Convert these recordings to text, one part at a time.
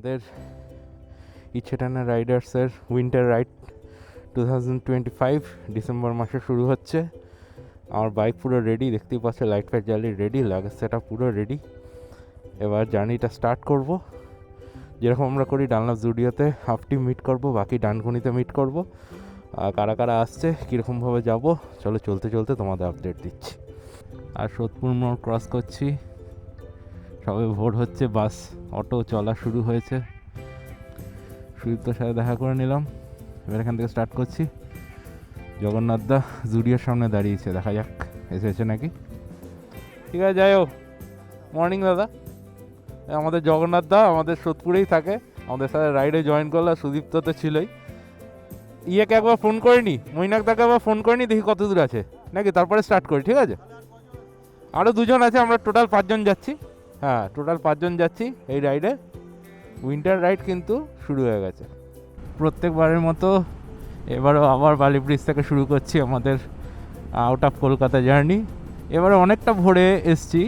আমাদের ইচ্ছেটানা রাইডার্সের winter ride 2025 December মাসে শুরু হচ্ছে। আমার বাইক পুরো রেডি, দেখতেই পাচ্ছে লাইট ফাইট জ্বালিয়ে রেডি, লাগেজ সেটা পুরো রেডি। এবার জার্নিটা স্টার্ট করব। যেরকম আমরা করি ডানলাভ জুডিওতে হাফ টিম মিট করব, বাকি ডানকুনিতে মিট করব। কারা কারা আসছে, কীরকমভাবে যাব, চলো চলতে চলতে তোমাদের আপডেট দিচ্ছি। আর সোদপুর মোড় ক্রস করছি, সবে ভোর হচ্ছে, বাস অটো চলা শুরু হয়েছে। সুদীপ্তর সাথে দেখা করে নিলাম, এবার এখান থেকে স্টার্ট করছি। জগন্নাথদা জুডিওর সামনে দাঁড়িয়েছে, দেখা যাক এসেছে নাকি। ঠিক আছে, যাই হোক, মর্নিং দাদা। আমাদের জগন্নাথদা আমাদের সোদপুরেই থাকে, আমাদের সাথে রাইডে জয়েন করলো। সুদীপ্ত তো ছিলই। ইয়েকে একবার ফোন করিনি, মৈনাকদাকে একবার ফোন করিনি, দেখি কত দূর আছে নাকি, তারপরে স্টার্ট করি। ঠিক আছে, আরও দুজন আছে, আমরা টোটাল 5 জন যাচ্ছি। হ্যাঁ, টোটাল 5 জন যাচ্ছি এই রাইডে। উইন্টার রাইড কিন্তু শুরু হয়ে গেছে প্রত্যেকবারের মতো। এবারও আবার বালি ব্রিজ থেকে শুরু করছি আমাদের আউট অফ কলকাতা জার্নি। এবারে অনেকটা ভোরে এসছি,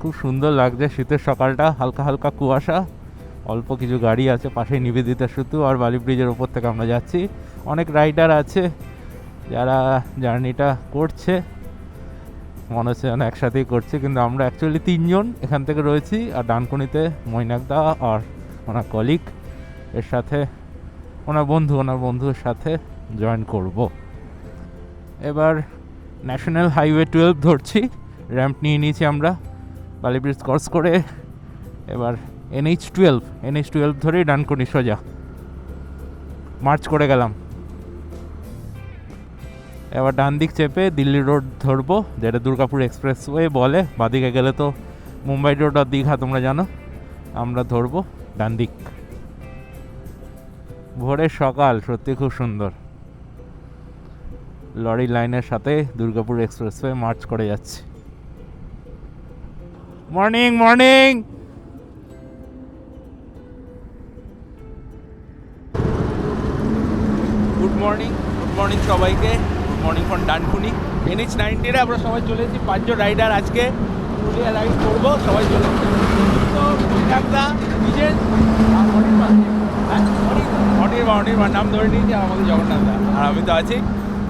খুব সুন্দর লাগছে। শীতের সকালটা, হালকা হালকা কুয়াশা, অল্প কিছু গাড়ি আছে পাশেই, নিবেদিতা সেতু আর বালি ব্রিজের ওপর থেকে আমরা যাচ্ছি। অনেক রাইডার আছে যারা জার্নিটা করছে, মনে হচ্ছে যেন একসাথেই করছে, কিন্তু আমরা অ্যাকচুয়ালি 3 জন এখান থেকে রয়েছি। আর ডানকুনিতে মৈনাকদা আর ওনার কলিগ, এর সাথে ওনার বন্ধুর সাথে জয়েন করব। এবার ন্যাশনাল হাইওয়ে 12 ধরছি, র্যাম্প নিয়ে নিয়েছি আমরা বালি ব্রিজ ক্রস করে। এবার NH12 ধরেই ডানকুনি সোজা মার্চ করে গেলাম। এবার ডান দিক চেপে দিল্লি রোড ধরবো, যেটা দুর্গাপুর এক্সপ্রেসওয়ে বলে। বাদিকে গেলে তো মুম্বাই রোড আর দীঘা, তোমরা জানো। আমরা ধরবো ডান দিক। ভোরের সকাল সত্যি খুব সুন্দর, লরি লাইনের সাথে দুর্গাপুর এক্সপ্রেসওয়ে মার্চ করে যাচ্ছি। Morning morning. গুড মর্নিং সবাইকে, good morning from Dankuni. NH19 আমরা সবাই চলে এসেছি, 5 জন রাইডার আজকে পুরুলিয়া রাইড করবো। সবাই চলে এসেছি, অনির্বাণ নাম ধরে নিয়েছি, আর আমাদের জগন্নাথদা আর আমি তো আছি।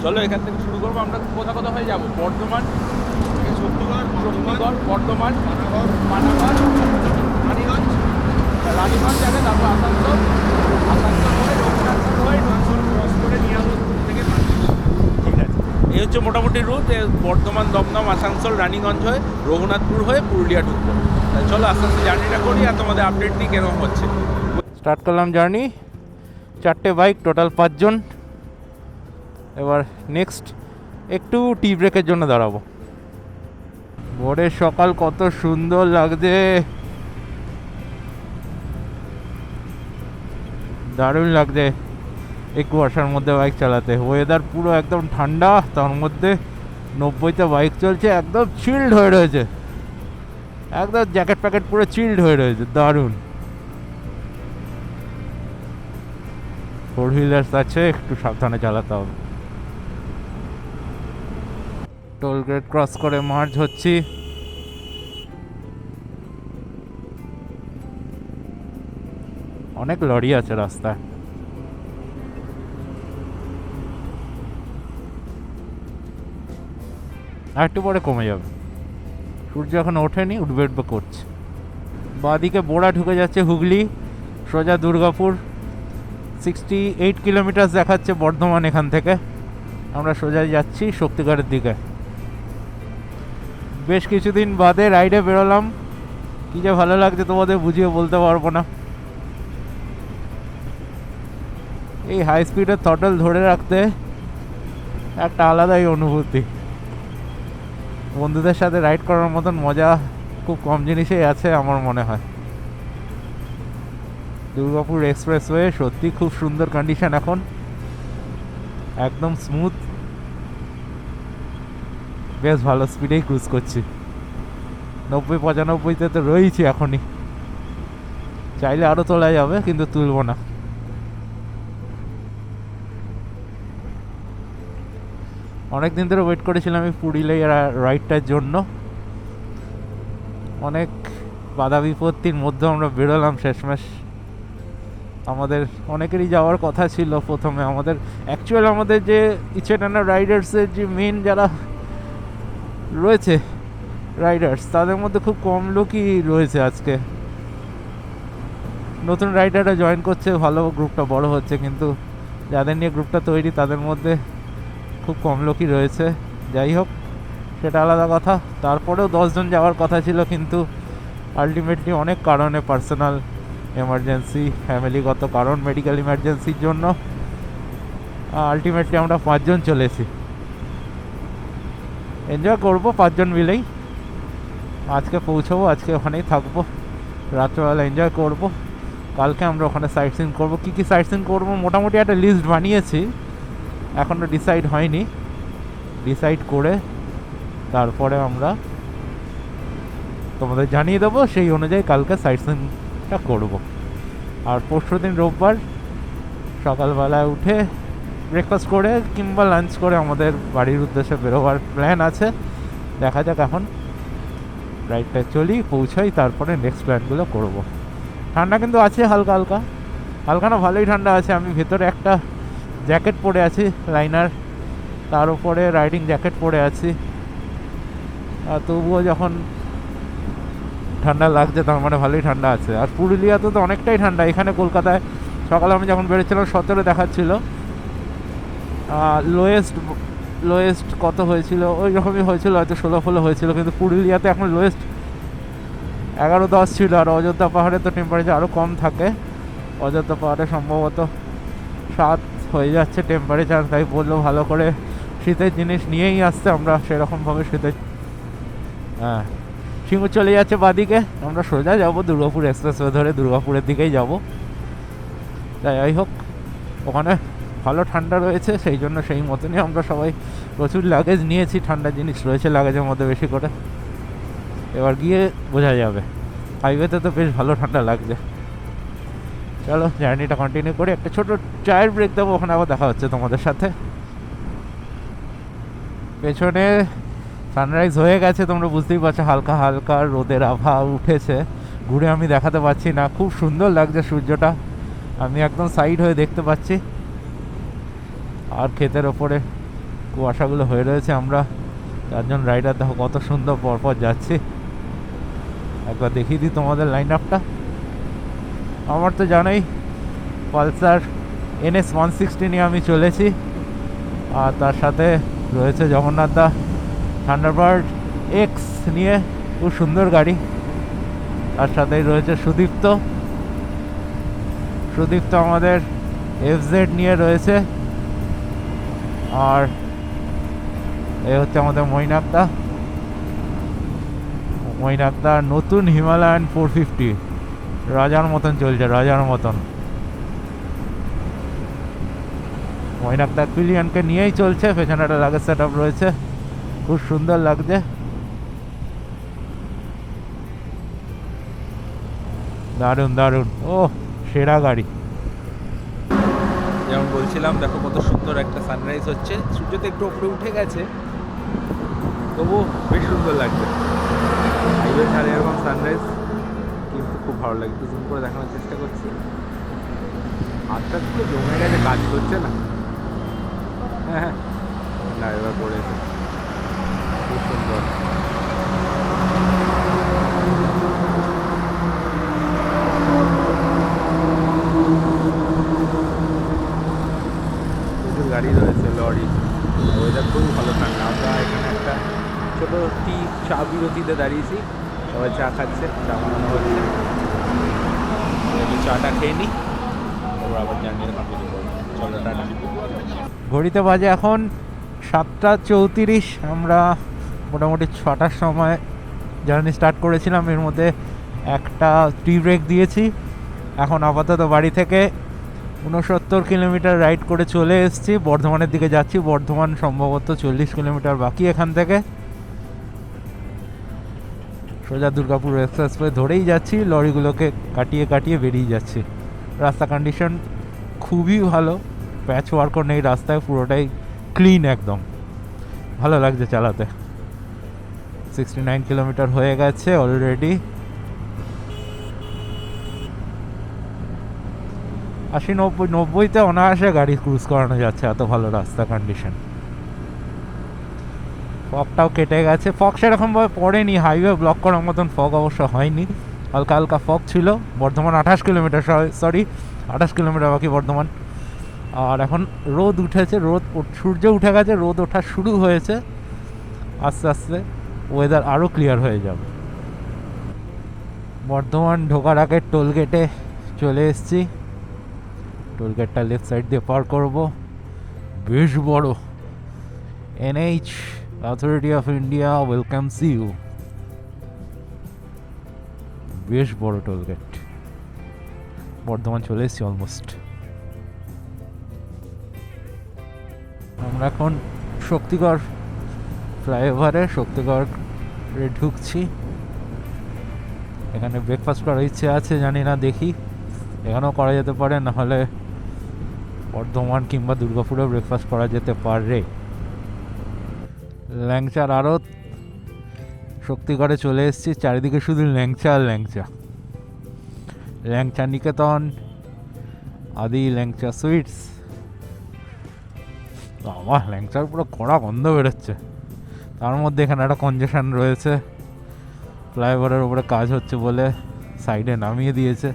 চলো এখান থেকে শুরু করবো। আমরা কোথা হয়ে যাবো? বর্ধমান, শক্তিগড়, বর্ধমান, পানাগড়, রানীগঞ্জ যাবে, তারপর আসানসোল করে রঘুনাথপুর হয়ে ক্রস করে নিয়ামতপুর থেকে। ঠিক আছে, এই হচ্ছে মোটামুটি রুট। বর্ধমান, দমদম, আসানসোল, রানীগঞ্জ হয়ে রঘুনাথপুর হয়ে পুরুলিয়া ঢুকবো। চলো আস্তে আস্তে জার্নিটা করি আর তোমাদের আপডেট নিই কেরকম হচ্ছে। স্টার্ট করলাম জার্নি, 4টে বাইক, টোটাল 5 জন। এবার নেক্সট একটু টি ব্রেকের জন্য দাঁড়াবো। ভোরের সকাল কত সুন্দর লাগছে, দারুণ লাগছে এই কুয়াশার মধ্যে বাইক চালাতে। ওয়েদার পুরো একদম ঠান্ডা, তার মধ্যে 90তে বাইক চলছে, একদম চিল্ড হয়ে রয়েছে, একদম জ্যাকেট প্যাকেট পুরো চিল্ড হয়ে রয়েছে, দারুণ। 4 হুইলার্স আছে, একটু সাবধানে চালাতে হবে। টোল গেট ক্রস করে মার্চ হচ্ছি। অনেক লরি আছে রাস্তায়। আর একটু পরে কমে যাবে, সূর্য এখন ওঠেনি, উঠবে করছে। বাদিকে বোড়া ঢুকে যাচ্ছে হুগলি, সোজা দুর্গাপুর। 68 কিলোমিটার দেখাচ্ছে বর্ধমান এখান থেকে। আমরা সোজা যাচ্ছি শক্তিগড়ের দিকে। বেশ কিছুদিন বাদে রাইডে বেরোলাম, কী যে ভালো লাগছে তোমাদের বুঝিয়ে বলতে পারবো না। এই হাই স্পিডের থ্রটল ধরে রাখতে একটা আলাদাই অনুভূতি। বন্ধুদের সাথে রাইড করার মতন মজা খুব কম জিনিসেই আছে আমার মনে হয়। দুর্গাপুর এক্সপ্রেসওয়ে সত্যি খুব সুন্দর কন্ডিশন এখন, একদম স্মুথ, বেশ ভালো স্পিডেই ক্রুজ করছি। 90-95তে তো রয়েছি এখনই, চাইলে আরও তোলা যাবে কিন্তু তুলবো না। অনেক দিন ধরে ওয়েট করেছিলাম এই পুরুলিয়া রাইডটার জন্য। অনেক বাধা বিপত্তির মধ্যে আমরা বেরোলাম শেষমেশ। আমাদের অনেকেরই যাওয়ার কথা ছিল প্রথমে। আমাদের অ্যাকচুয়ালি আমাদের যে ইচ্ছেটানা রাইডার্সের যে মেন যারা রয়েছে রাইডার্স, তাদের মধ্যে খুব কম লোকই রয়েছে আজকে। নতুন রাইডাররা জয়েন করছে, ভালো গ্রুপটা বড় হচ্ছে, কিন্তু যাদের নিয়ে গ্রুপটা তৈরি তাদের মধ্যে খুব কম লোকই রয়েছে। যাই হোক, সেটা আলাদা কথা। তারপরেও 10 জন যাওয়ার কথা ছিল, কিন্তু আলটিমেটলি অনেক কারণে, পার্সোনাল এমার্জেন্সি, ফ্যামিলিগত কারণ, মেডিকেল ইমার্জেন্সির জন্য আলটিমেটলি আমরা 5 জন চলেছি। এনজয় করবো 5 জন মিলেই। আজকে পৌঁছবো, আজকে ওখানেই থাকবো, রাত্রেবেলা এনজয় করব। কালকে আমরা ওখানে সাইট সিন করবো। কী কী সাইট সিন করবো মোটামুটি একটা লিস্ট বানিয়েছি, এখনও ডিসাইড হয়নি। ডিসাইড করে তারপরে আমরা তোমাদের জানিয়ে দেবো, সেই অনুযায়ী কালকে সাইট সিনটা করবো। আর পরশু দিন রোববার সকালবেলায় উঠে ব্রেকফাস্ট করে কিংবা লাঞ্চ করে আমাদের বাড়ির উদ্দেশ্যে বেরোবার প্ল্যান আছে। দেখা যাক, এখন রাইডটা চলি, পৌঁছাই, তারপরে নেক্সট প্ল্যানগুলো করব। ঠান্ডা কিন্তু আছে হালকা হালকা, হালকা না ভালোই ঠান্ডা আছে। আমি ভেতরে একটা জ্যাকেট পরে আছি লাইনার, তার উপরে রাইডিং জ্যাকেট পরে আছি। আর তবুও যখন ঠান্ডা লাগছে তার মানে ভালোই ঠান্ডা আছে। আর পুরুলিয়াতে তো অনেকটাই ঠান্ডা। এখানে কলকাতায় সকালে আমি যখন বেরোচ্ছিলাম 17 দেখাচ্ছিল, লোয়েস্ট কত হয়েছিল, ওই রকমই হয়েছিল, হয়তো 16-15 হয়েছিল। কিন্তু পুরুলিয়াতে এখন লোয়েস্ট 11-10 ছিল। আর অযোধ্যা পাহাড়ে তো টেম্পারেচার আরও কম থাকে, অযোধ্যা পাহাড়ে সম্ভবত 7 হয়ে যাচ্ছে টেম্পারেচার। তাই বললো ভালো করে শীতের জিনিস নিয়েই আসতে, আমরা সেরকমভাবে শীতের সিঙ্গুর চলে যাচ্ছে বাদিকে, আমরা সোজা যাবো দুর্গাপুর এক্সপ্রেসওয়ে ধরে, দুর্গাপুরের দিকেই যাব। যাই হোক, ওখানে ভালো ঠান্ডা রয়েছে, সেই জন্য সেই মতনই আমরা সবাই প্রচুর লাগেজ নিয়েছি, ঠান্ডা জিনিস রয়েছে লাগেজের মধ্যে বেশি করে। এবার গিয়ে বোঝা যাবে। হাইওয়েতে তো বেশ ভালো ঠান্ডা লাগছে। চলো জার্নিটা কন্টিনিউ করে একটা ছোটো চায়ের ব্রেক দেবো, ওখানে আবার দেখা হচ্ছে তোমাদের সাথে। পেছনে সানরাইজ হয়ে গেছে, তোমরা বুঝতেই পারছো, হালকা হালকা রোদের আভা উঠেছে। ঘুরে আমি দেখাতে পারছি না, খুব সুন্দর লাগছে সূর্যটা, আমি একদম সাইড হয়ে দেখতে পাচ্ছি। আর ক্ষেতের ওপরে কুয়াশাগুলো হয়ে রয়েছে। আমরা 4 জন রাইডার দেখো কত সুন্দর পরপর যাচ্ছি। একবার দেখিয়ে দিই তোমাদের লাইন আপটা। আমার তো জানোই পালসার NS 160 নিয়ে আমি চলেছি, আর তার সাথে রয়েছে জগন্নাথ দা থান্ডারবার্ড X নিয়ে, খুব সুন্দর গাড়ি। তার সাথেই রয়েছে সুদীপ্ত আমাদের FZ নিয়ে রয়েছে। আর এই হচ্ছে আমাদের মৈনাকদা নতুন হিমালয়ান 450, রাজার মতন চলছে, রাজার মতন। মৈনাকদা কুইলিয়ানকে নিয়েই চলছে, পেছনে একটা লাগেজ সেট আপ রয়েছে, খুব সুন্দর লাগছে। দারুণ দারুণ, ও সেরা গাড়ি। যেমন বলছিলাম, দেখো কত সুন্দর একটা সানরাইজ হচ্ছে। সূর্য তো একটু উপরে উঠে গেছে, তবু বেশ সুন্দর লাগছে। হাইওয়ে ছাড়ে এরকম সানরাইজ কিন্তু খুব ভালো লাগে। একটু জুম করে দেখানোর চেষ্টা করছি। হাতটা তো জমে গেছে, কাজ করছে না। হ্যাঁ, না এবার পড়েছে, খুব সুন্দর। প্রচুর গাড়ি রয়েছে, লরি। ওয়েদার খুব ভালো ঠান্ডা। আমরা এখানে একটা ছোটো চা বিরতিতে দাঁড়িয়েছি, সবাই চা খাচ্ছে, চা বানানো হচ্ছে। চাটা খেয়ে নিই, তারপর আবার জার্নিটা কন্টিনিউ করবো। চলো টাটা। ঘড়িতে বাজে এখন 7:34। আমরা মোটামুটি 6টার সময় জার্নি স্টার্ট করেছিলাম, এর মধ্যে একটা টি ব্রেক দিয়েছি। এখন আপাতত বাড়ি থেকে 69 কিলোমিটার রাইড করে চলে এসেছি, বর্ধমানের দিকে যাচ্ছি। বর্ধমান সম্ভবত 40 কিলোমিটার বাকি এখান থেকে। সোজা দুর্গাপুর এক্সপ্রেসওয়ে ধরেই যাচ্ছি, লরিগুলোকে কাটিয়ে কাটিয়ে বেরিয়ে যাচ্ছি। রাস্তা কন্ডিশন খুবই ভালো, প্যাচ ওয়ার্কও নেই রাস্তায়, পুরোটাই ক্লিন, একদম ভালো লাগছে চালাতে। 69 কিলোমিটার হয়ে গেছে অলরেডি। 80-90-90-তে অনায়াসে গাড়ি ক্রুজ করানো যাচ্ছে, এত ভালো রাস্তা কন্ডিশন। ফগটাও কেটে গেছে, ফগ সেরকমভাবে পড়েনি, হাইওয়ে ব্লক করার মতন ফগ অবশ্য হয়নি, হালকা হালকা ফগ ছিল। বর্ধমান 28 কিলোমিটার, সরি 28 কিলোমিটার বাকি বর্ধমান। আর এখন রোদ উঠেছে, সূর্য উঠে গেছে, রোদ ওঠা শুরু হয়েছে। আস্তে আস্তে ওয়েদার আরও ক্লিয়ার হয়ে যাবে। বর্ধমান ঢোকার আগে টোলগেটে চলে এসেছি। টোলগেটটা লেফট সাইড দিয়ে পার করব, বেশ বড়। NH authority of India welcomes you. বেশ বড় টোলগেট। বর্ধমান চলে এসেছি অলমোস্ট। আমরা এখন শক্তিগড় ফ্লাইওভারে শক্তিগড়ে ঢুকছি। এখানে ব্রেকফাস্ট করার ইচ্ছে আছে, জানি না, দেখি এখানেও করা যেতে পারে, নাহলে বর্ধমান কিংবা দুর্গাপুরে ব্রেকফাস্ট করা যেতে পারে। ল্যাংচার আড়ত, শক্তিগড়ে চলে এসেছি। চারিদিকে শুধু ল্যাংচা আর ল্যাংচা। ল্যাংচা নিকেতন, আদি ল্যাংচা সুইটস। আমার ল্যাংচার পুরো কড়া গন্ধ বেরোচ্ছে। তার মধ্যে এখানে একটা কনজেশন রয়েছে, ফ্লাইওভারের উপরে কাজ হচ্ছে বলে সাইডে নামিয়ে দিয়েছে,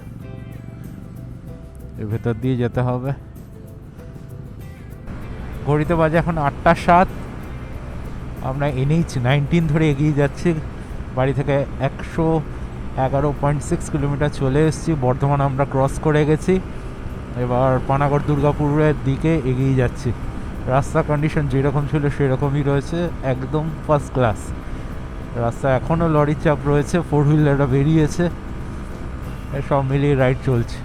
এর ভেতর দিয়ে যেতে হবে। ঘড়িতে বাজে এখন 8টা 7। আমরা NH-19 ধরে এগিয়ে যাচ্ছি। বাড়ি থেকে 111.6 কিলোমিটার চলে এসেছি। বর্ধমান আমরা ক্রস করে গেছি, এবার পানাগড় দুর্গাপুরের দিকে এগিয়ে যাচ্ছি। রাস্তা কন্ডিশন যেরকম ছিল সেরকমই রয়েছে, একদম ফার্স্ট ক্লাস রাস্তা। এখনও লরির চাপ রয়েছে, 4 হুইলাররা বেরিয়েছে, সব মিলিয়ে রাইড চলছে।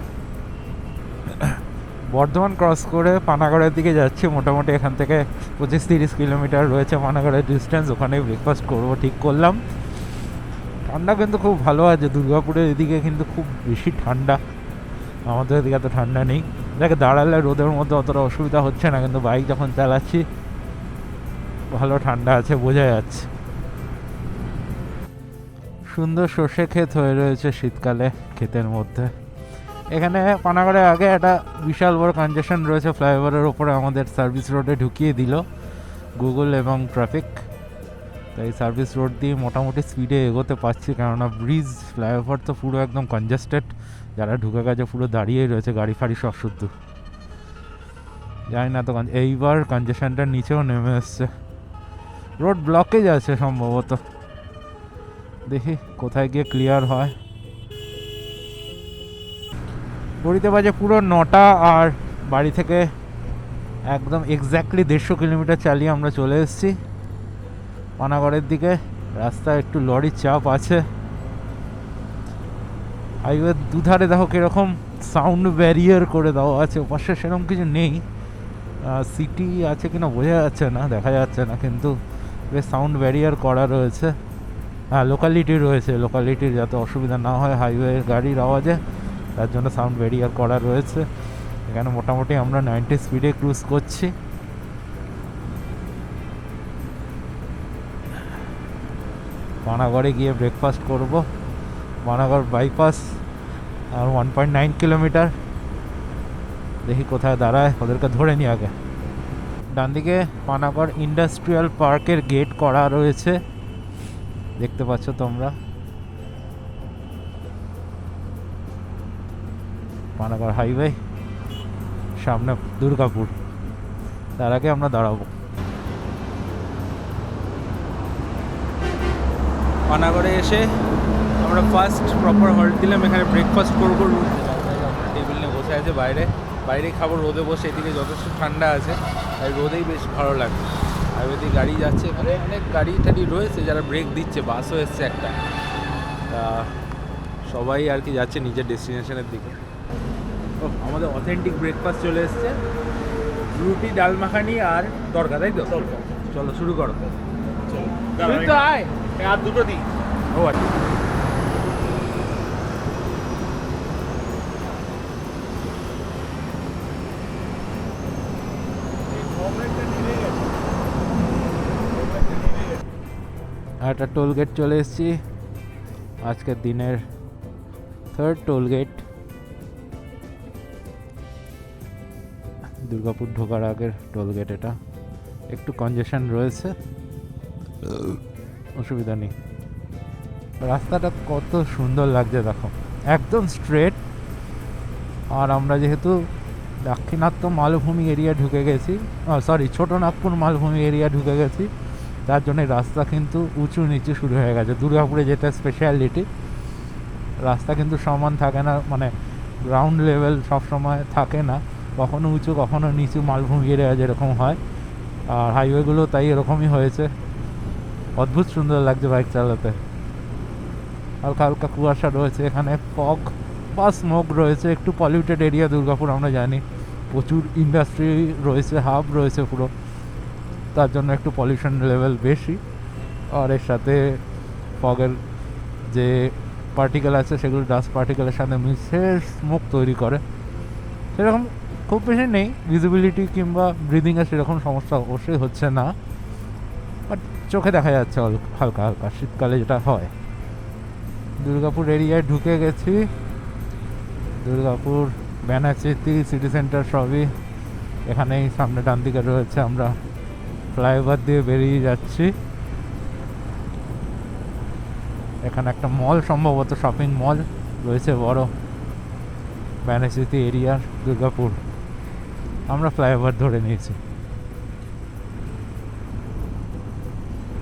বর্ধমান ক্রস করে পানাগড়ের দিকে যাচ্ছি। মোটামুটি এখান থেকে 25-30 কিলোমিটার রয়েছে পানাগড়ের ডিস্টেন্স। ওখানে ব্রেকফাস্ট করবো ঠিক করলাম। ঠান্ডা কিন্তু খুব ভালো আছে। দুর্গাপুরের এদিকে কিন্তু খুব বেশি ঠান্ডা, আমাদের এদিকে এত ঠান্ডা নেই। দেখে দাঁড়ালে রোদের মধ্যে অতটা অসুবিধা হচ্ছে না, কিন্তু বাইক যখন চালাচ্ছি ভালো ঠান্ডা আছে, বোঝা যাচ্ছে। সুন্দর সর্ষে ক্ষেত হয়ে রয়েছে শীতকালে ক্ষেতের মধ্যে। এখানে পানাগড়ে আগে একটা বিশাল বড় কনজেশন রয়েছে, ফ্লাইওভারের ওপরে আমাদের সার্ভিস রোডে ঢুকিয়ে দিল গুগল এবং ট্রাফিক। তাই সার্ভিস রোড দিয়ে মোটামুটি স্পিডে এগোতে পারছি, কেননা ব্রিজ ফ্লাইওভার তো পুরো একদম কনজেস্টেড। যারা ঢুকে গেছে পুরো দাঁড়িয়েই রয়েছে, গাড়ি ফাড়ি সব শুদ্ধ। জানি না তো এইবার কনজেশনটার নিচেও নেমে এসছে। রোড ব্লকেজ আছে সম্ভবত, দেখি কোথায় গিয়ে ক্লিয়ার হয়। ঘড়িতে বাজে পুরো 9টা, আর বাড়ি থেকে একদম এক্স্যাক্টলি 150 কিলোমিটার চালিয়ে আমরা চলে এসেছি পানাগড়ের দিকে। রাস্তায় একটু লরির চাপ আছে। হাইওয়ে দুধারে দেখো কিরকম সাউন্ড ব্যারিয়ার করে দেওয়া আছে, ওপাশে সেরকম কিছু নেই। সিটি আছে কিনা বোঝা যাচ্ছে না, দেখা যাচ্ছে না, কিন্তু বেশ সাউন্ড ব্যারিয়ার করা রয়েছে। হ্যাঁ, লোকালিটি রয়েছে, লোকালিটির যাতে অসুবিধা না হয় হাইওয়ে গাড়ির আওয়াজে, তার জন্য সাউন্ড ব্যারিয়ার করা রয়েছে। এখানে মোটামুটি আমরা 90 স্পিডে ক্রুজ করছি। পানাগড়ে গিয়ে ব্রেকফাস্ট করব। পানাগড় বাইপাস আর 1.9 কিলোমিটার। দেখি কোথায় দাঁড়ায়, ওদেরকে ধরে নি আগে। ডান দিকে পানাগড় ইন্ডাস্ট্রিয়াল পার্কের গেট করা রয়েছে, দেখতে পাচ্ছ তোমরা। পানাগড় হাইওয়ে, সামনে দুর্গাপুর, তার আগে আমরা দাঁড়াবো। পানাগড়ে এসে আমরা ফার্স্ট প্রপার হল্ট দিলাম, এখানে ব্রেকফাস্ট করবো। টেবিল নিয়ে বসে আছে বাইরে, বাইরেই খাবো রোদে বসে। এদিকে যথেষ্ট ঠান্ডা আছে, তাই রোদেই বেশ ভালো লাগে। হাইওয়ে দিয়ে গাড়ি যাচ্ছে, এখানে অনেক গাড়ি টাড়ি রয়েছে যারা ব্রেক দিচ্ছে, বাসও এসছে একটা। তা সবাই আর কি যাচ্ছে নিজের ডেস্টিনেশনের দিকে। ও, আমাদের অথেন্টিক ব্রেকফাস্ট চলে এসছে, রুটি ডাল মাখানি আর তরকা, তাই তো? চলো শুরু করো। তো আয়, আর দুটো দিই। ও আচ্ছা, একটা টোল গেট চলে এসেছি, আজকের দিনের 3rd টোল গেট। দুর্গাপুর ঢোকার আগের টোলগেট এটা, একটু কনজেশন রয়েছে, অসুবিধা নেই। রাস্তাটা কত সুন্দর লাগছে দেখো, একদম স্ট্রেট। আর আমরা যেহেতু দাক্ষিণাত্য মালভূমি এরিয়া ঢুকে গেছি, ছোট নাগপুর মালভূমি এরিয়া ঢুকে গেছি, তার জন্য রাস্তা কিন্তু উঁচু নিচু শুরু হয়ে গেছে। দুর্গাপুরে যেটা স্পেশালিটি, রাস্তা কিন্তু সমান থাকে না, মানে গ্রাউন্ড লেভেল সবসময় থাকে না, কখনো উঁচু কখনো নিচু মালভূমি এরিয়া যেরকম হয়। আর হাইওয়েগুলো তাই এরকমই হয়েছে। অদ্ভুত সুন্দর লাগছে বাইক চালাতে। হালকা হালকা কুয়াশা রয়েছে এখানে, ফগ বা স্মোক রয়েছে, একটু পলিউটেড এরিয়া দুর্গাপুর আমরা জানি, প্রচুর ইন্ডাস্ট্রি রয়েছে, হাব রয়েছে পুরো, তার জন্য একটু পলিউশন লেভেল বেশি। আর এর সাথে ফগের যে পার্টিকেল আছে সেগুলো ডাস্ট পার্টিকেলের সাথে মিশে স্মোক তৈরি করে। সেরকম খুব বেশি নেই ভিজিবিলিটি কিংবা ব্রিদিংয়ের সেরকম সমস্যা অবশ্যই হচ্ছে না, বাট চোখে দেখা যাচ্ছে হালকা হালকা, শীতকালে যেটা হয়। দুর্গাপুর এরিয়ায় ঢুকে গেছি। দুর্গাপুর, ব্যানাচিতি, সিটি সেন্টার সবই এখানেই সামনে ডান দিকে রয়েছে। আমরা ফ্লাইওভার দিয়ে বেরিয়ে যাচ্ছি। এখানে একটা মল, সম্ভবত শপিং মল রয়েছে বড়, ব্যানাচিতি এরিয়ার দুর্গাপুর। আমরা ফ্লাইওভার ধরে নিয়েছি।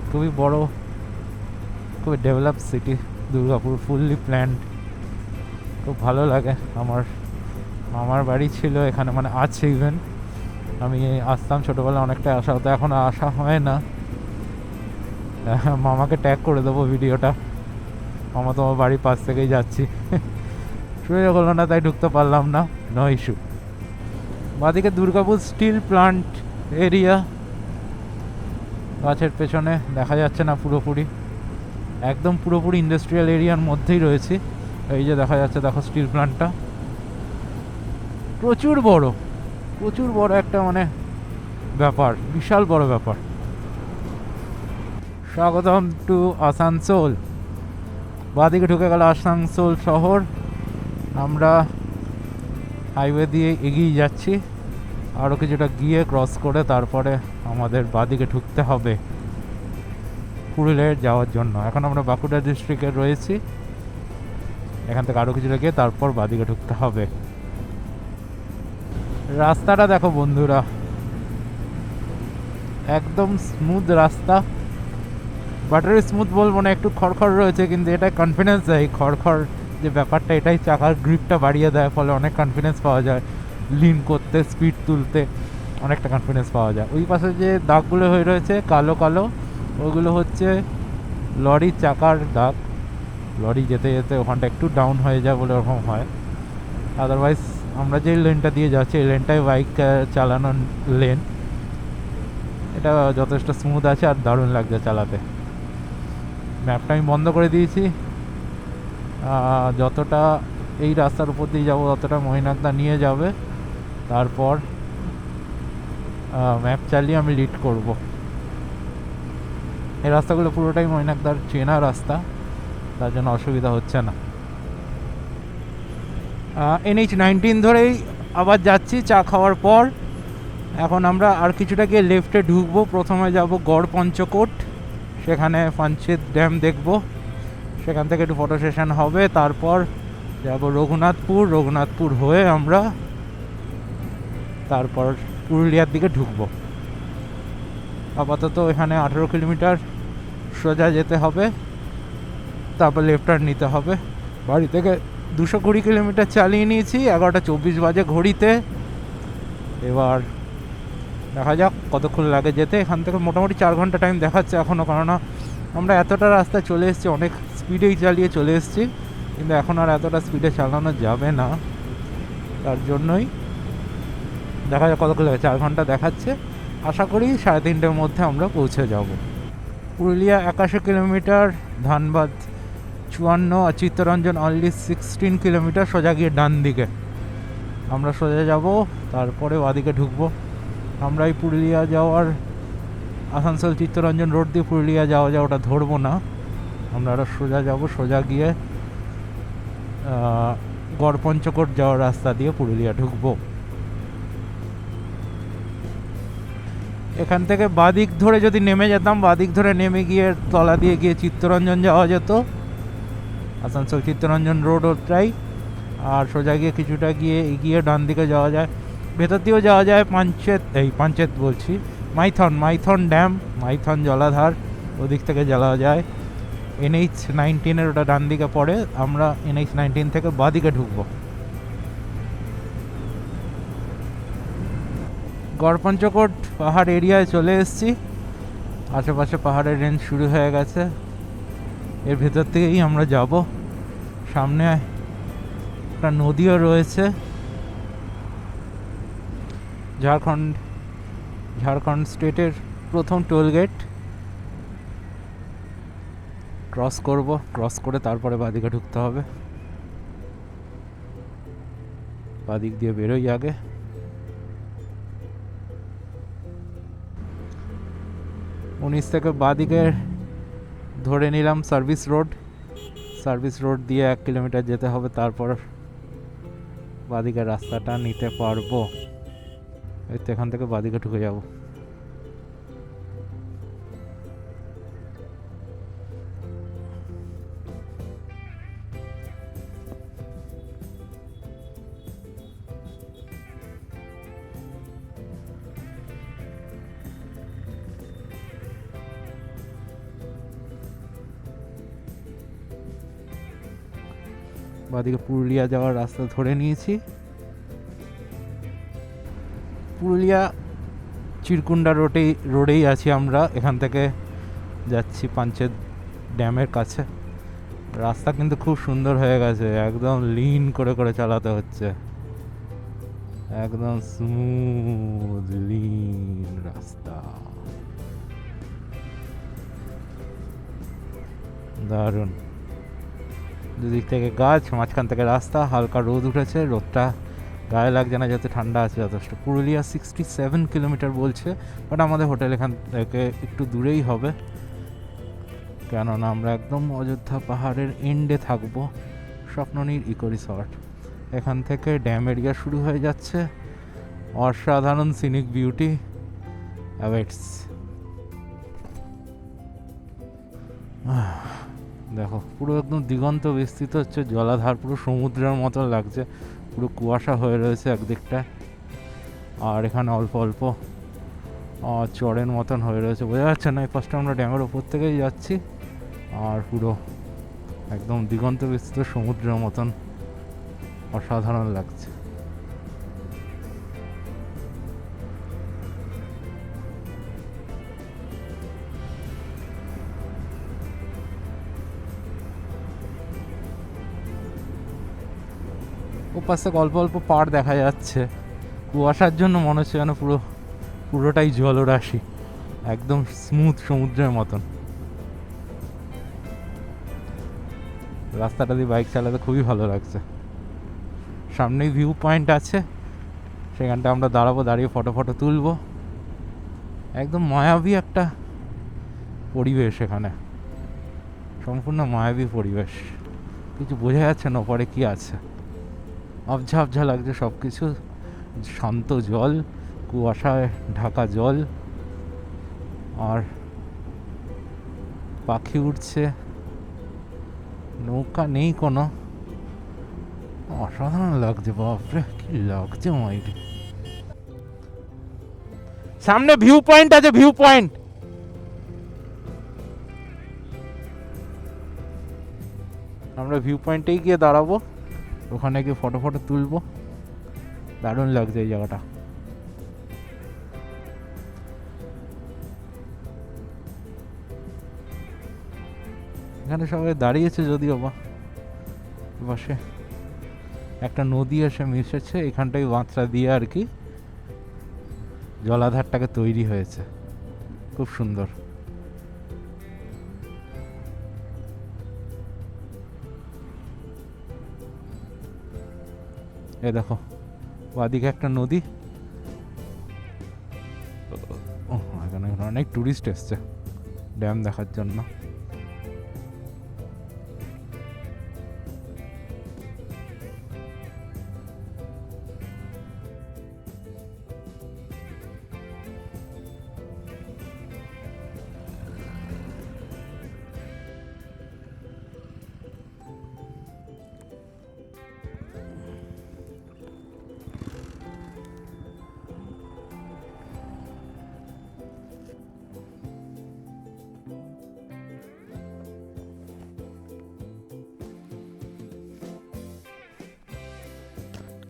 খুবই বড়, খুবই develop city Durgapur, fully planned, খুব ভালো লাগে। আমার বাড়ি ছিল এখানে, মানে আছে ইভেন, আমি আসতাম ছোটোবেলা, অনেকটা আসা হতো, এখন আসা হয় না। মামাকে ট্যাগ করে দেবো ভিডিওটা, মামা তো আমার বাড়ির পাশ থেকেই যাচ্ছি। সুযোগ হলো না তাই ঢুকতে পারলাম না, নো ইস্যু। বাদিকে দুর্গাপুর স্টিল প্লান্ট এরিয়া, গাছের পেছনে দেখা যাচ্ছে না পুরোপুরি, একদম পুরোপুরি ইন্ডাস্ট্রিয়াল এরিয়ার মধ্যেই রয়েছে। এই যে দেখা যাচ্ছে, দেখো স্টিল প্লান্টটা প্রচুর বড় একটা মানে ব্যাপার, বিশাল বড় ব্যাপার। স্বাগতম টু আসানসোল। বাদিকে ঢুকে গেল আসানসোল শহর। আমরা হাইওয়ে দিয়ে এগিয়ে যাচ্ছি, আরও কিছুটা গিয়ে ক্রস করে তারপরে আমাদের বাদিকে ঢুকতে হবে পুরুলিয়ায় যাওয়ার জন্য। এখন আমরা বাঁকুড়া ডিস্ট্রিক্টে রয়েছি, এখান থেকে আরও কিছুটা গিয়ে তারপর বাদিকে ঢুকতে হবে। রাস্তাটা দেখো বন্ধুরা, একদম স্মুথ রাস্তা, বাটারি স্মুথ বলবো না, একটু খড়খড় রয়েছে, কিন্তু এটা কনফিডেন্স দেয়। খড়খড় যে ব্যাপারটা, এটাই চাকার গ্রিপটা বাড়িয়ে দেয়, ফলে অনেক কনফিডেন্স পাওয়া যায়, লিন করতে, স্পিড তুলতে অনেকটা কনফিডেন্স পাওয়া যায়। ওই পাশে যে দাগগুলো হয়ে রয়েছে কালো কালো, ওগুলো হচ্ছে লরির চাকার দাগ। লরি যেতে যেতে ওখানটা একটু ডাউন হয়ে যায় বলে ওরকম হয়। আদারওয়াইজ আমরা যে লেনটা দিয়ে যাচ্ছি, এই লেনটাই বাইক চালানোর লেন। এটা যথেষ্ট স্মুথ আছে আর দারুণ লাগছে চালাতে। ম্যাপটা আমি বন্ধ করে দিয়েছি, যতটা এই রাস্তার উপর দিয়ে যাবো ততটা মহিনাকদা নিয়ে যাবে, তারপর ম্যাপ চালিয়ে আমি লিড করব। এই রাস্তাগুলো পুরোটাই মহিনাকদার চেনা রাস্তা, তার জন্য অসুবিধা হচ্ছে না। NH-19 ধরেই আবার যাচ্ছি চা খাওয়ার পর। এখন আমরা আর কিছুটা গিয়ে লেফটে ঢুকবো। প্রথমে যাব গড় পঞ্চকোট, সেখানে পাঞ্চেত ড্যাম দেখব, সেখান থেকে একটু ফটো সেশন হবে। তারপর যাব রঘুনাথপুর হয়ে আমরা তারপর পুরুলিয়ার দিকে ঢুকবো। আপাতত এখানে 18 কিলোমিটার সোজা যেতে হবে, তারপর লেফট টার্ন নিতে হবে। বাড়ি থেকে 220 কিলোমিটার চালিয়ে নিয়েছি, 11:24 বাজে ঘড়িতে। এবার দেখা যাক কতক্ষণ লাগে যেতে। এখান থেকে মোটামুটি 4 ঘন্টা টাইম দেখাচ্ছে এখনও, কেননা আমরা এতটা রাস্তা চলে এসেছি, অনেক স্পিডেই চালিয়ে চলে এসেছি, কিন্তু এখন আর এতটা স্পিডে চালানো যাবে না, তার জন্যই দেখা যাক কতক্ষণ লাগে। 4 ঘন্টা দেখাচ্ছে, আশা করি 3:30টার মধ্যে আমরা পৌঁছে যাব। পুরুলিয়া 81 কিলোমিটার, ধানবাদ 54, আর চিত্তরঞ্জন অনলি 16 কিলোমিটার। সোজা গিয়ে ডান দিকে আমরা সোজা যাব, তারপরে বাদিকে ঢুকবো। আমরা এই পুরুলিয়া যাওয়ার আসানসোল চিত্তরঞ্জন রোড দিয়ে পুরুলিয়া যাওয়া ওটা ধরবো না, আমরা আরও সোজা যাব। সোজা গিয়ে গড় পঞ্চকোট যাওয়ার রাস্তা দিয়ে পুরুলিয়া ঢুকবো। এখান থেকে বাদিক ধরে যদি নেমে যেতাম, বাদিক ধরে নেমে গিয়ে তলা দিয়ে গিয়ে চিত্তরঞ্জন যাওয়া যেত, আসানসোল চিত্তরঞ্জন রোড ওটাই। আর সোজা গিয়ে কিছুটা গিয়ে এগিয়ে ডান দিকে যাওয়া যায়, ভেতর দিয়েও যাওয়া যায় পাঞ্চেত বলছি, মাইথন ড্যাম, মাইথন জলাধার, ওদিক থেকে যাওয়া যায়। NH-19 ওটা ডান দিকে পড়ে, আমরা NH-19 থেকে বাদিকে ঢুকবো। গড়পঞ্চকোট পাহাড় এরিয়ায় চলে এসেছি, আশেপাশে পাহাড়ের রেঞ্জ শুরু হয়ে গেছে, এর ভেতর থেকেই আমরা যাব। সামনে একটা নদীও রয়েছে, ঝাড়খণ্ড স্টেটের প্রথম টোল গেট ক্রস করব, ক্রস করে তারপরে বাদিকে ঢুকতে হবে। বাদিক দিয়ে বেরোই আগে। উনিশ থেকে বাদিকে ধরে নিলাম সার্ভিস রোড দিয়ে 1 কিলোমিটার যেতে হবে, তারপর বাদিকের রাস্তাটা নিতে পারবো। এই তো এখান থেকে বাদিকে ঢুকে যাব। বাদিকে পুরুলিয়া যাওয়ার রাস্তা ধরে নিয়েছি। পুরুলিয়া চিরকুন্ডা রোডেই আছি আমরা, এখান থেকে যাচ্ছি পাঞ্চেত ড্যামের কাছে। রাস্তা কিন্তু খুব সুন্দর হয়ে গেছে, একদম লিন করে করে চালাতে হচ্ছে, একদম স্মুথ লিন রাস্তা, দারুণ। দুদিক থেকে গাছ, মাঝখান থেকে রাস্তা, হালকা রোদ উঠেছে, রোদটা গায়ে লাগছে না, যাতে ঠান্ডা আছে যথেষ্ট। পুরুলিয়া 67 কিলোমিটার বলছে, বাট আমাদের হোটেল এখান থেকে একটু দূরেই হবে, কেননা আমরা একদম অযোধ্যা পাহাড়ের এন্ডে থাকবো, স্বপ্ননীর ইকো রিসর্ট। এখান থেকে ড্যাম এরিয়া শুরু হয়ে যাচ্ছে, অসাধারণ সিনিক বিউটি অ্যাওয়েটস। দেখো পুরো একদম দিগন্ত বিস্তৃত হচ্ছে জলাধার, পুরো সমুদ্রের মতো লাগছে, পুরো কুয়াশা হয়ে রয়েছে একদিকটা, আর এখানে অল্প অল্প চরের মতন হয়ে রয়েছে, বোঝা যাচ্ছে না। ফার্স্টে আমরা ড্যামের ওপর থেকেই যাচ্ছি, আর পুরো একদম দিগন্ত বিস্তৃত সমুদ্রের মতন অসাধারণ লাগছে। ওপাশ থেকে অল্প অল্প পাড় দেখা যাচ্ছে, কুয়াশার জন্য মনে হচ্ছে যেন পুরোটাই জলরাশি, একদম স্মুথ সমুদ্রের মতন। রাস্তাটা দিয়ে বাইক চালাতে খুবই ভালো লাগছে। সামনেই ভিউ পয়েন্ট আছে, সেখানটা আমরা দাঁড়াবো, দাঁড়িয়ে ফটো তুলবো। একদম মায়াবী একটা পরিবেশ এখানে, সম্পূর্ণ মায়াবী পরিবেশ, কিছু বোঝা যাচ্ছে না ওপরে কি আছে, আবঝা আবঝা লাগছে সব কিছু, শান্ত জল, কুয়াশায় ঢাকা জল, আর পাখি উঠছে, নৌকা নেই কোনো, অসাধারণ লাগছে, বাপরে কি লাগছে মাইরে। সামনে ভিউ পয়েন্ট আছে, ভিউ পয়েন্ট, আমরা ভিউ পয়েন্টেই গিয়ে দাঁড়াবো, ওখানে গিয়ে ফটো তুলবো, দারুণ লাগছে এই জায়গাটা। এখানে সবাই দাঁড়িয়েছে যদিও বা, পাশে একটা নদী এসে মিশেছে, এখানটাই বাঁচড়া দিয়ে আর কি জলাধারটাকে তৈরি হয়েছে, খুব সুন্দর। এ দেখো বাদিকে একটা নদী, এখানে অনেক টুরিস্ট এসছে ড্যাম দেখার জন্য।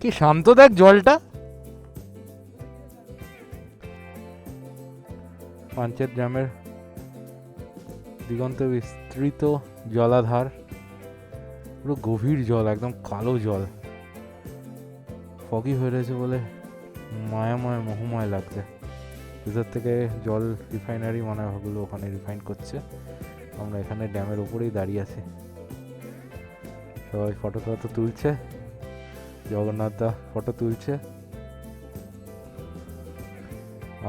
কি শান্ত দেখ জলটা। পাঞ্চেত ড্যামের দিগন্ত বিস্তৃত জলাধার, পুরো গভীর জল, একদম কালো জল, ফগি হয়ে রয়েছে বলে মায়াময় মোহময় লাগছে। ভিতর থেকে জল রিফাইনারি মনে হয় ওগুলো ওখানে রিফাইন করছে। আমরা এখানে ড্যামের উপরেই দাঁড়িয়ে আছি, সবাই ফটো টটো তুলছে, জগন্নাথ দা ফটো তুলছে,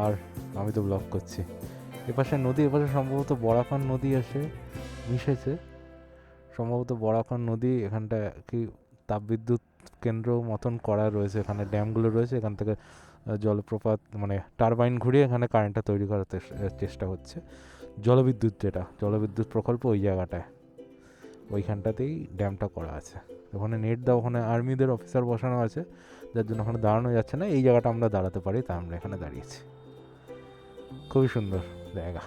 আর আমি তো ব্লগ করছি। এপাশে নদী, এপাশে সম্ভবত বরাকন নদী এসে মিশেছে, সম্ভবত বরাকন নদী। এখানটা কি তাপবিদ্যুৎ কেন্দ্র মতন করা রয়েছে, এখানে ড্যামগুলো রয়েছে, এখান থেকে জলপ্রপাত মানে টারবাইন ঘুরিয়ে এখানে কারেন্টটা তৈরি করার চেষ্টা হচ্ছে। জলবিদ্যুৎ, যেটা জলবিদ্যুৎ প্রকল্প ওই জায়গাটায়, ওইখানটাতেই ড্যামটা করা আছে। ওখানে নেট দাও, ওখানে আর্মিদের অফিসার বসানো আছে, যার জন্য ওখানে দাঁড়ানো যাচ্ছে না। এই জায়গাটা আমরা দাঁড়াতে পারি, তাই আমরা এখানে দাঁড়িয়েছি। খুবই সুন্দর জায়গা।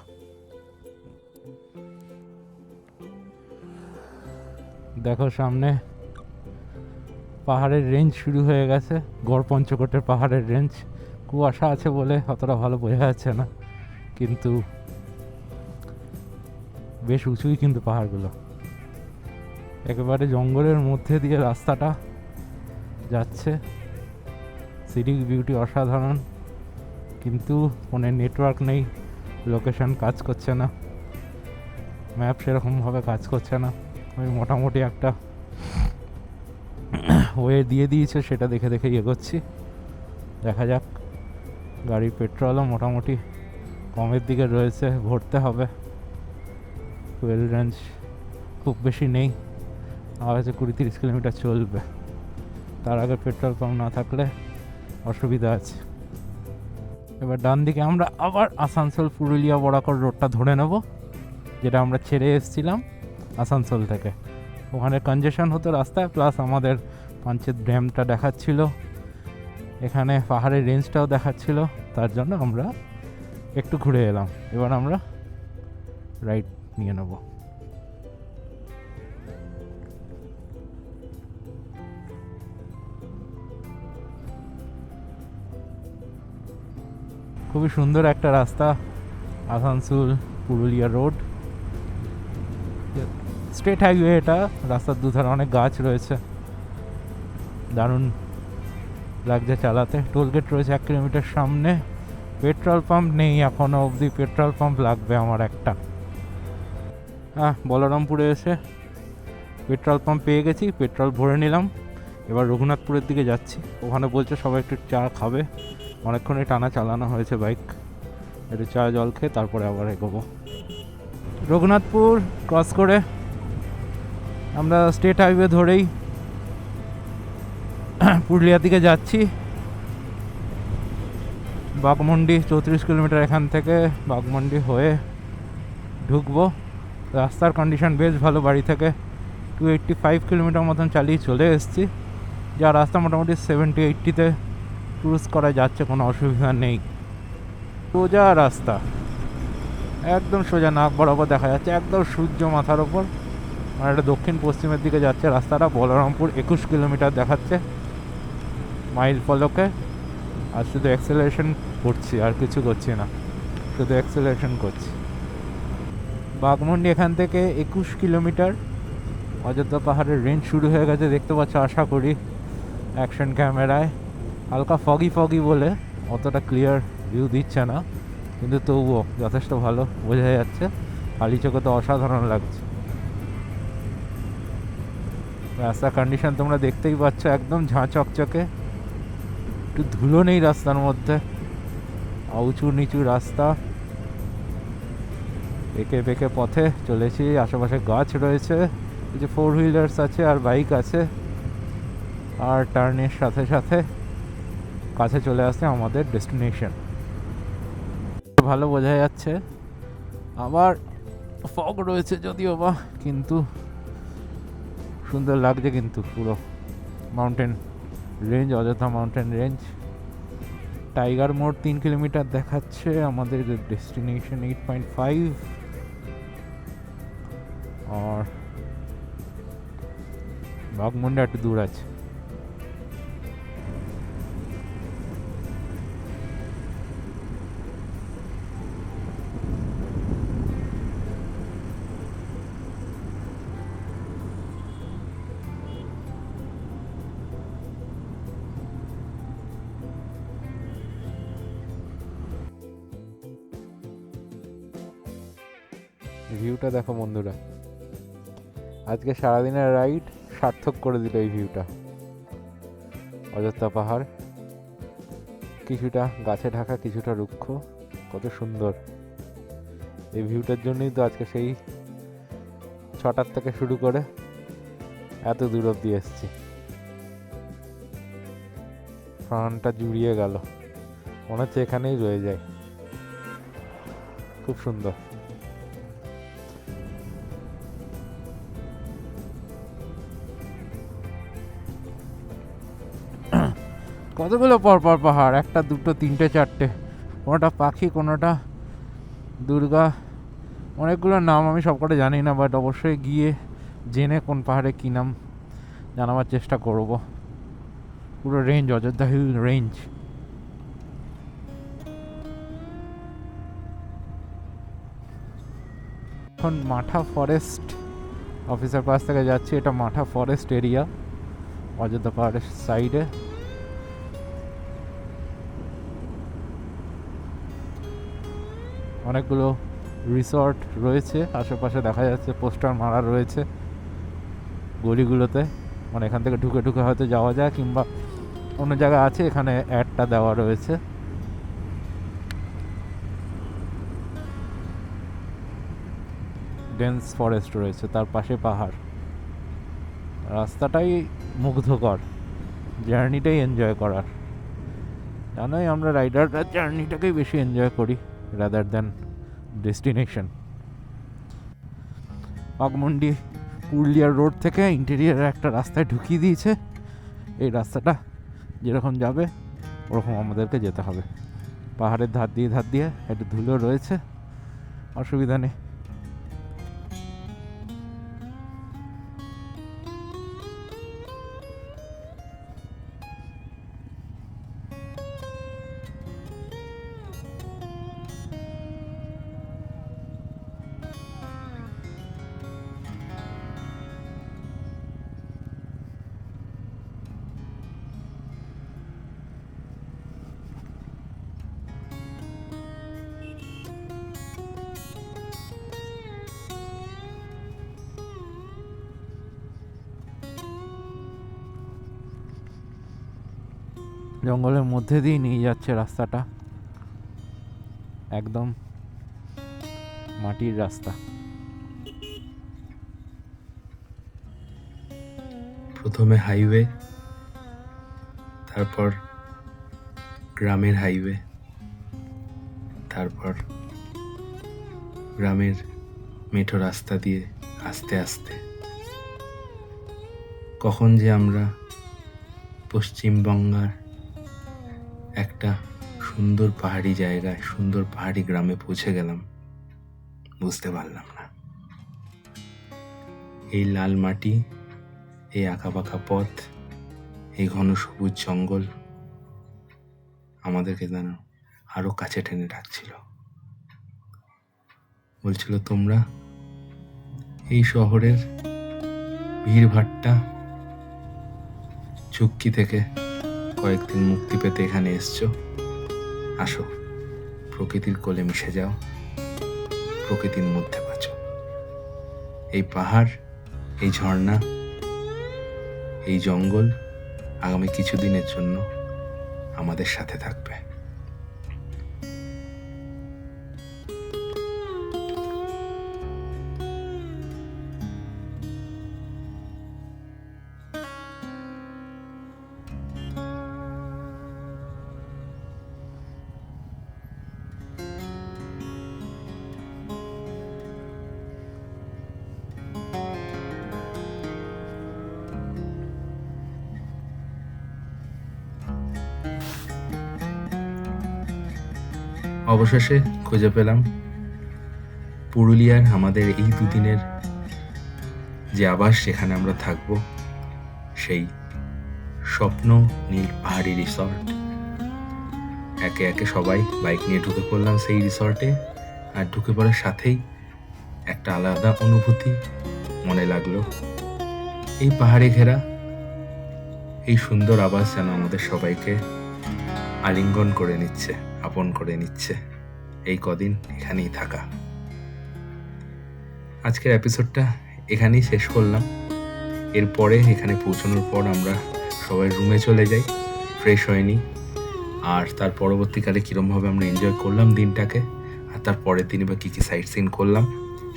দেখো সামনে পাহাড়ের রেঞ্জ শুরু হয়ে গেছে, গড় পঞ্চকোটের পাহাড়ের রেঞ্জ। কুয়াশা আছে বলে অতটা ভালো বোঝা যাচ্ছে না, কিন্তু বেশ উঁচুই কিন্তু পাহাড়গুলো। একেবারে জঙ্গলের মধ্যে দিয়ে রাস্তাটা যাচ্ছে, সিনিক বিউটি অসাধারণ, কিন্তু ফোনে নেটওয়ার্ক নেই, লোকেশন কাজ করছে না, ম্যাপ সেরকমভাবে কাজ করছে না। ওই মোটামুটি একটা ওয়ে দিয়ে দিয়েছে, সেটা দেখে দেখে এগোচ্ছি, দেখা যাক। গাড়ির পেট্রোলও মোটামুটি কমের দিকে রয়েছে, ভরতে হবে। ফুয়েল রেঞ্জ খুব বেশি নেই, আর হচ্ছে 20-30 কিলোমিটার চলবে, তার আগে পেট্রোল পাম্প না থাকলে অসুবিধা আছে। এবার ডান দিকে আমরা আবার আসানসোল পুরুলিয়া বরাকর রোডটা ধরে নেব, যেটা আমরা ছেড়ে এসেছিলাম আসানসোল থেকে। ওখানে কনজেশন হতো রাস্তায়, প্লাস আমাদের পাঞ্চেত ড্যামটা দেখাচ্ছিল, এখানে পাহাড়ের রেঞ্জটাও দেখাচ্ছিল, তার জন্য আমরা একটু ঘুরে এলাম। এবার আমরা রাইট নিয়ে নেব। খুবই সুন্দর একটা রাস্তা, Asansol Purulia road, straight highway এটা। রাস্তার দুধারে অনেক গাছ রয়েছে, দারুণ লাগছে চালাতে। টোলগেট রয়েছে 1 কিলোমিটার সামনে। পেট্রোল পাম্প নেই এখনো অবধি, পেট্রোল পাম্প লাগবে আমার একটা। বলরামপুরে এসে পেট্রোল পাম্প পেয়ে গেছি, পেট্রোল ভরে নিলাম। এবার রঘুনাথপুরের দিকে যাচ্ছি, ওখানে বলছে সবাই একটু চা খাবে, অনেকক্ষণই টানা চালানো হয়েছে বাইক, একটু চা জল খেয়ে তারপরে আবার এগোবো। রঘুনাথপুর ক্রস করে আমরা স্টেট হাইওয়ে ধরেই পুরুলিয়ার দিকে যাচ্ছি। বাঘমুন্ডি 34 কিলোমিটার এখান থেকে, বাঘমুন্ডি হয়ে ঢুকবো। রাস্তার কন্ডিশন বেশ ভালো, বাড়ি থেকে 285 কিলোমিটার মতন চালিয়ে চলে এসেছি, যা রাস্তা মোটামুটি 70-80-তে ক্রুজ করা যাচ্ছে, কোনো অসুবিধা নেই। সোজা রাস্তা, একদম সোজা, নাক বরাবর দেখা যাচ্ছে, একদম সূর্য মাথার ওপর। আর এটা দক্ষিণ পশ্চিমের দিকে যাচ্ছে রাস্তাটা। বলরামপুর 21 কিলোমিটার দেখাচ্ছে মাইল ফলকে। আর শুধু অ্যাক্সেলারেশন করছি, আর কিছু করছি না, শুধু অ্যাক্সেলারেশন করছি। বাঘমুন্ডি এখান থেকে 21 কিলোমিটার। অযোধ্যা পাহাড়ের রেঞ্জ শুরু হয়ে গেছে, দেখতে পাচ্ছ আশা করি অ্যাকশন ক্যামেরায়। হালকা ফগি ফগি বলে অতটা ক্লিয়ার ভিউ দিচ্ছে না, কিন্তু তবুও যথেষ্ট ভালো বোঝা যাচ্ছে। খালি চোখে তো অসাধারণ লাগছে। রাস্তার কন্ডিশন তোমরা দেখতেই পাচ্ছ, একদম ঝাঁ চকচকে, একটু ধুলো নেই রাস্তার মধ্যে। উঁচু নিচু রাস্তা, একে বেঁকে পথে চলেছি, আশেপাশে গাছ রয়েছে, কিছু 4 হুইলার্স আছে আর বাইক আছে। আর টার্নের সাথে সাথে কাছে চলে আসছে আমাদের ডেস্টিনেশন, ভালো বোঝা যাচ্ছে। আবার ফগ রয়েছে যদিও বা, কিন্তু সুন্দর লাগছে। কিন্তু পুরো mountain range, Ayodhya mountain range. Tiger মোড় 3 কিলোমিটার দেখাচ্ছে, আমাদের ডেস্টিনেশন 8.5। আর বাঘমুন্ডা একটু দূর আছে। ভিউটা দেখো বন্ধুরা, আজকে সারাদিনের রাইড সার্থক করে দিল এই ভিউটা। অযোধ্যা পাহাড় কিছুটা গাছে ঢাকা, কিছুটা রুক্ষ, কত সুন্দর। এই ভিউটার জন্যই তো আজকে সেই 6টার থেকে শুরু করে এত দূর অব্দি এসছি। প্রাণটা জুড়িয়ে গেল, মনে হচ্ছে এখানেই রয়ে যায়। খুব সুন্দর। কতগুলো পরপর পাহাড়, একটা দুটো তিনটে চারটে, কোনোটা পাখি, কোনোটা দুর্গা, অনেকগুলো নাম আমি সবকটা জানি না, বাট অবশ্যই গিয়ে জেনে কোন পাহাড়ে কী নাম জানাবার চেষ্টা করব। পুরো রেঞ্জ, অযোধ্যা হিল রেঞ্জ। এখন মাঠা ফরেস্ট অফিসের পাশ থেকে যাচ্ছি। এটা মাঠা ফরেস্ট এরিয়া অযোধ্যা পাহাড়ের সাইডে। অনেকগুলো রিসর্ট রয়েছে আশেপাশে, দেখা যাচ্ছে পোস্টার মারা রয়েছে গলিগুলোতে, মানে এখান থেকে ঢুকে ঢুকে হয়তো যাওয়া যায়, কিংবা অন্য জায়গায় আছে, এখানে অ্যাডটা দেওয়া রয়েছে। ডেন্স ফরেস্ট রয়েছে, তার পাশে পাহাড়। রাস্তাটাই মুগ্ধকর, জার্নিটাই এনজয় করার। জানোই আমরা রাইডাররা জার্নিটাকেই বেশি এনজয় করি রাদার দ্যান ডেস্টিনেশন। বাঘমুন্ডি পুরুলিয়ার রোড থেকে ইন্টেরিয়ারের একটা রাস্তায় ঢুকিয়ে দিয়েছে। এই রাস্তাটা যেরকম যাবে ওরকম আমাদেরকে যেতে হবে। পাহাড়ের ধার দিয়ে একটু ধুলো রয়েছে, অসুবিধা নেই। জঙ্গলের মধ্যে দিয়ে নিয়ে যাচ্ছে রাস্তাটা, একদম মাটির রাস্তা। প্রথমে হাইওয়ে, তারপর গ্রামের হাইওয়ে, তারপর গ্রামের মেঠো রাস্তা দিয়ে আস্তে আস্তে কখন যে আমরা পশ্চিমবঙ্গের একটা সুন্দর পাহাড়ি জায়গায়, সুন্দর পাহাড়ি গ্রামে পৌঁছে গেলাম বুঝতে পারলাম না। এই লাল মাটি, এই আঁকাবাঁকা পথ, এই ঘন সবুজ জঙ্গল আমাদেরকে যেন আরো কাছে টেনে রাখছিল। বলছিল তোমরা এই শহরের ভিড়ভাট্টা ঝুঁকি থেকে কয়েকদিন মুক্তি পেতে এখানে এসছো, আসো প্রকৃতির কোলে মিশে যাও, প্রকৃতির মধ্যে বাঁচো। এই পাহাড়, এই ঝর্ণা, এই জঙ্গল আগামী কিছুদিনের জন্য আমাদের সাথে থাকবে। অবশেষে খুঁজে পেলাম পুরুলিয়ার আমাদের এই দুদিনের যে আবাস, যেখানে আমরা থাকব, সেই স্বপ্ন নীল পাহাড়ি রিসর্ট। একে একে সবাই বাইক নিয়ে ঢুকে পড়লাম সেই রিসর্টে, আর ঢুকে পড়ার সাথেই একটা আলাদা অনুভূতি মনে লাগলো। এই পাহাড়ে ঘেরা এই সুন্দর আবাস যেন আমাদের সবাইকে আলিঙ্গন করে নিচ্ছে, আপন করে নিচ্ছে। এই কদিন এখানেই থাকা। আজকের এপিসোডটা এখানেই শেষ করলাম। এরপরে এখানে পৌঁছানোর পর আমরা সবাই রুমে চলে যাই, ফ্রেশ হয়ে নিই। আর তার পরবর্তীকালে কীরমভাবে আমরা এনজয় করলাম দিনটাকে, আর তার পরের দিনই বা কী কী সাইট সিন করলাম,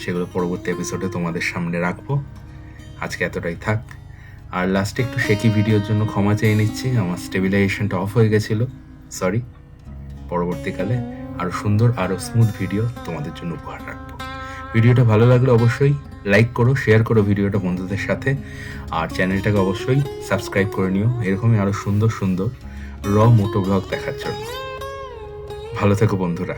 সেগুলো পরবর্তী এপিসোডে তোমাদের সামনে রাখবো। আজকে এতটাই থাক। আর লাস্টে একটু শেকি ভিডিওর জন্য ক্ষমা চেয়ে নিচ্ছি, আমার স্টেবিলাইজেশনটা অফ হয়ে গেছিলো, সরি। পরবর্তীকালে আরও সুন্দর, আরও স্মুথ ভিডিও তোমাদের জন্য উপহার রাখবো। ভিডিওটা ভালো লাগলে অবশ্যই লাইক করো, শেয়ার করো ভিডিওটা বন্ধুদের সাথে, আর চ্যানেলটাকে অবশ্যই সাবস্ক্রাইব করে নিও এরকমই আরও সুন্দর সুন্দর মোটো ব্লগ দেখার জন্য। ভালো থেকো বন্ধুরা।